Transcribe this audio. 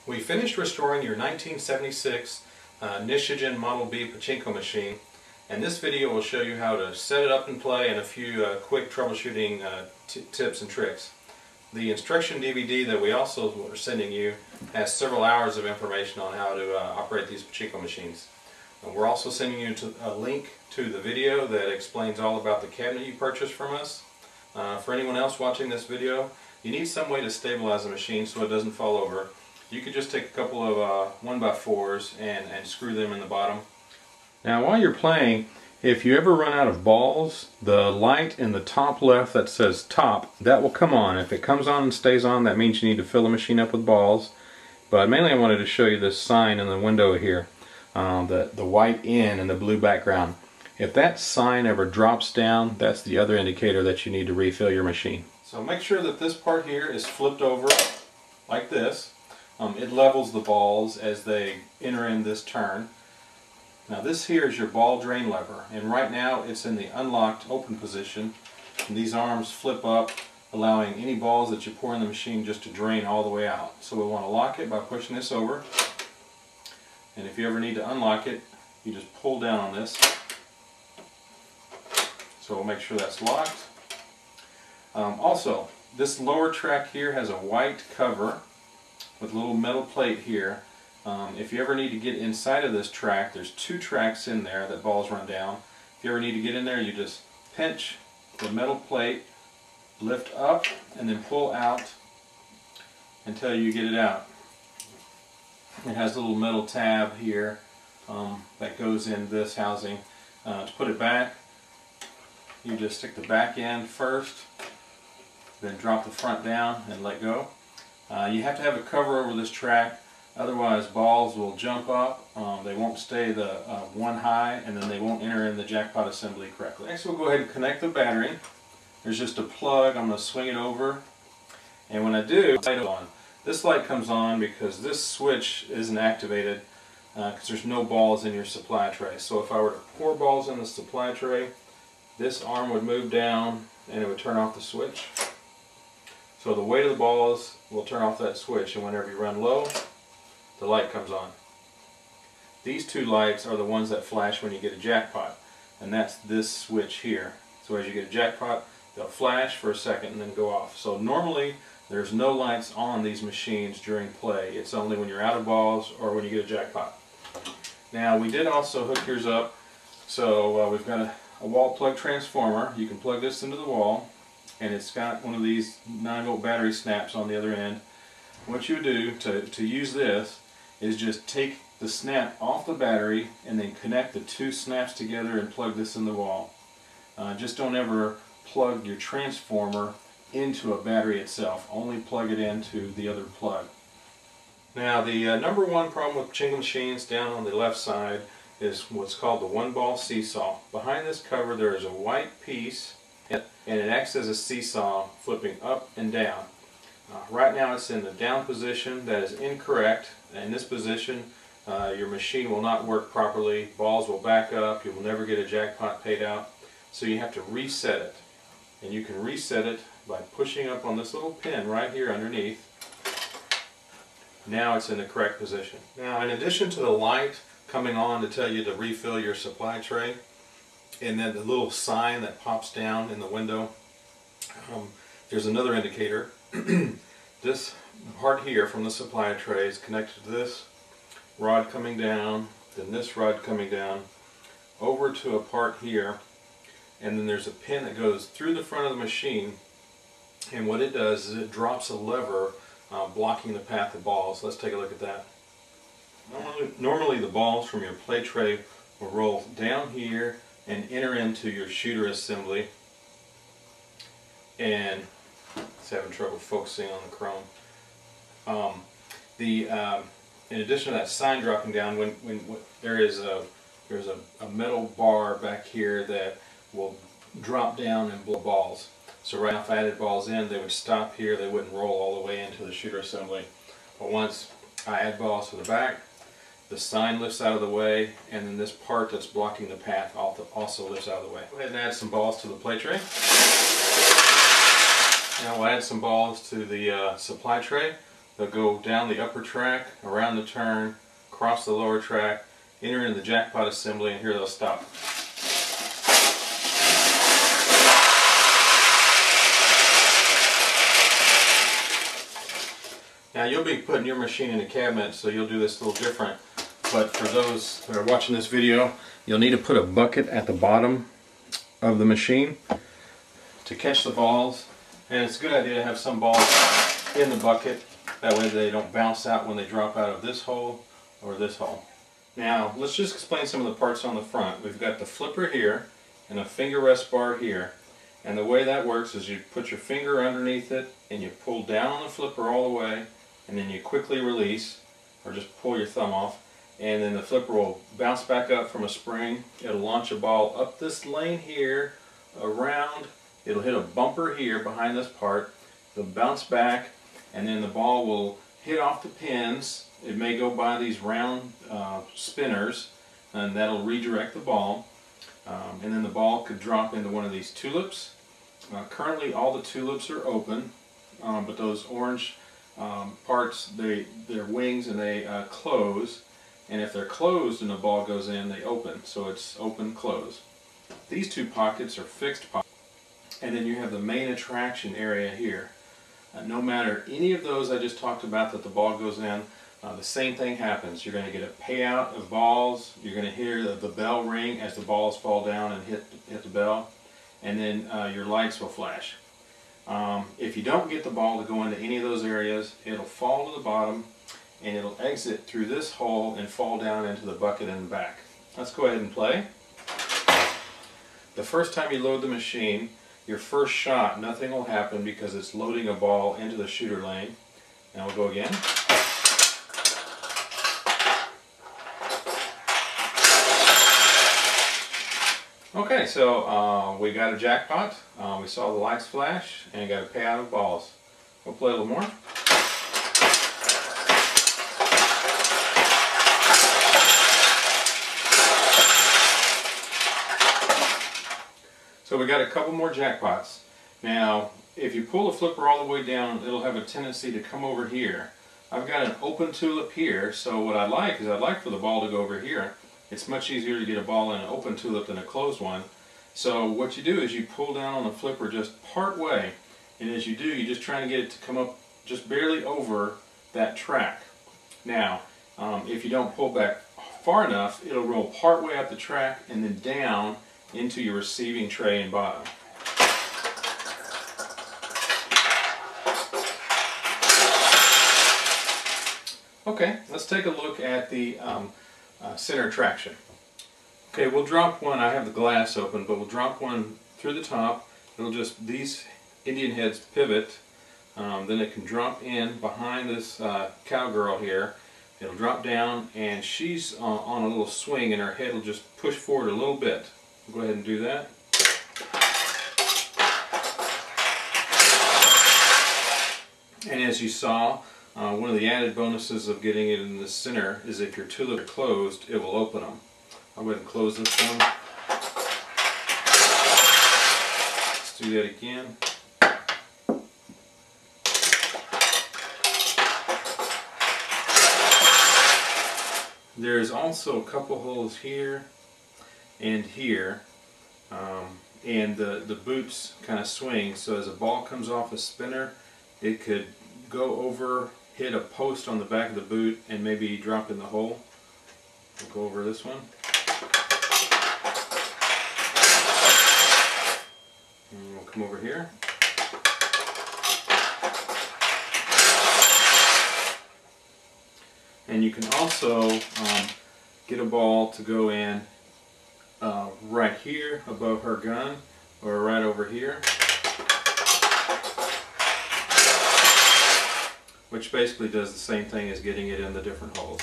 We finished restoring your 1976 Nishijn Model B Pachinko machine, and this video will show you how to set it up and play and a few quick troubleshooting tips and tricks. The instruction DVD that we also are sending you has several hours of information on how to operate these Pachinko machines. And we're also sending you a link to the video that explains all about the cabinet you purchased from us. For anyone else watching this video, you need some way to stabilize the machine so it doesn't fall over. You could just take a couple of 1x4s and screw them in the bottom. Now while you're playing, if you ever run out of balls, the light in the top left that says top, that will come on. If it comes on and stays on, that means you need to fill the machine up with balls. But mainly I wanted to show you this sign in the window here, the white N and the blue background. If that sign ever drops down, that's the other indicator that you need to refill your machine. So make sure that this part here is flipped over like this. It levels the balls as they enter in this turn. Now this here is your ball drain lever, and right now it's in the unlocked open position, and these arms flip up, allowing any balls that you pour in the machine just to drain all the way out. So we want to lock it by pushing this over, and if you ever need to unlock it, you just pull down on this. So we'll make sure that's locked. Also, this lower track here has a white cover with a little metal plate here. If you ever need to get inside of this track, there's two tracks in there that balls run down. If you ever need to get in there, you just pinch the metal plate, lift up, and then pull out until you get it out. It has a little metal tab here that goes in this housing. To put it back, you just stick the back end first, then drop the front down and let go. You have to have a cover over this track, otherwise balls will jump up, they won't stay the one high, and then they won't enter in the jackpot assembly correctly. Next we'll go ahead and connect the battery. There's just a plug. I'm going to swing it over, and when I do, light on. This light comes on because this switch isn't activated because there's no balls in your supply tray. So if I were to pour balls in the supply tray, this arm would move down and it would turn off the switch. So the weight of the balls will turn off that switch, and whenever you run low, the light comes on. These two lights are the ones that flash when you get a jackpot, and that's this switch here. So as you get a jackpot, they'll flash for a second and then go off. So normally there's no lights on these machines during play. It's only when you're out of balls or when you get a jackpot. Now we did also hook yours up, so we've got a wall plug transformer. You can plug this into the wall, and it's got one of these 9-volt battery snaps on the other end. What you do to use this is just take the snap off the battery and then connect the two snaps together and plug this in the wall. Just don't ever plug your transformer into a battery itself. Only plug it into the other plug. Now the number one problem with Pachinko machines down on the left side is what's called the one-ball seesaw. Behind this cover there is a white piece, and it acts as a seesaw, flipping up and down. Right now it's in the down position. That is incorrect. In this position your machine will not work properly. Balls will back up. You will never get a jackpot paid out. So you have to reset it. And you can reset it by pushing up on this little pin right here underneath. Now it's in the correct position. Now in addition to the light coming on to tell you to refill your supply tray, and then the little sign that pops down in the window, there's another indicator. This part here from the supply tray is connected to this rod coming down, then this rod coming down, over to a part here, and then there's a pin that goes through the front of the machine, and what it does is it drops a lever blocking the path of balls. Let's take a look at that. Normally the balls from your play tray will roll down here and enter into your shooter assembly, and it's having trouble focusing on the chrome. In addition to that sign dropping down, there's a metal bar back here that will drop down and blow balls. So right now if I added balls in, they would stop here, they wouldn't roll all the way into the shooter assembly. But once I add balls to the back, the sign lifts out of the way, and then this part that's blocking the path also lifts out of the way. Go ahead and add some balls to the play tray. Now we'll add some balls to the supply tray. They'll go down the upper track, around the turn, across the lower track, enter in the jackpot assembly, and here they'll stop. Now you'll be putting your machine in a cabinet, so you'll do this a little different. But for those that are watching this video, you'll need to put a bucket at the bottom of the machine to catch the balls. And it's a good idea to have some balls in the bucket. That way they don't bounce out when they drop out of this hole or this hole. Now let's just explain some of the parts on the front. We've got the flipper here and a finger rest bar here. And the way that works is you put your finger underneath it and you pull down on the flipper all the way, and then you quickly release, or just pull your thumb off, and then the flipper will bounce back up from a spring. It'll launch a ball up this lane here, around, it'll hit a bumper here behind this part, it'll bounce back, and then the ball will hit off the pins. It may go by these round spinners, and that'll redirect the ball, and then the ball could drop into one of these tulips. Currently all the tulips are open, but those orange parts, they're wings and they close, and if they're closed and the ball goes in, they open. So it's open, close. These two pockets are fixed pockets, and then you have the main attraction area here. No matter any of those I just talked about that the ball goes in, the same thing happens. You're going to get a payout of balls, you're going to hear the bell ring as the balls fall down and hit the bell, and then your lights will flash. If you don't get the ball to go into any of those areas, it'll fall to the bottom and it'll exit through this hole and fall down into the bucket in the back. Let's go ahead and play. The first time you load the machine, your first shot, nothing will happen because it's loading a ball into the shooter lane. Now we'll go again. Okay, so we got a jackpot, we saw the lights flash, and got a payout of balls. We'll play a little more. So we got a couple more jackpots. Now, if you pull the flipper all the way down, it'll have a tendency to come over here. I've got an open tulip here, so what I'd like for the ball to go over here. It's much easier to get a ball in an open tulip than a closed one. So what you do is you pull down on the flipper just part way, and as you do, you just try to get it to come up just barely over that track. Now, if you don't pull back far enough, it'll roll part way up the track and then down into your receiving tray and bottom. Okay, let's take a look at the center traction. Okay, we'll drop one. I have the glass open, but we'll drop one through the top. It'll just, these Indian heads pivot, then it can drop in behind this cowgirl here. It'll drop down, and she's on a little swing, and her head will just push forward a little bit. We'll go ahead and do that. And as you saw, one of the added bonuses of getting it in the center is if your tulips are closed, it will open them. I'll go ahead and close this one. Let's do that again. There's also a couple holes here and here, and the boots kind of swing, so as a ball comes off a spinner, it could go over, hit a post on the back of the boot, and maybe drop in the hole. We'll go over this one. And we'll come over here. And you can also get a ball to go in right here above her gun, or right over here, which basically does the same thing as getting it in the different holes.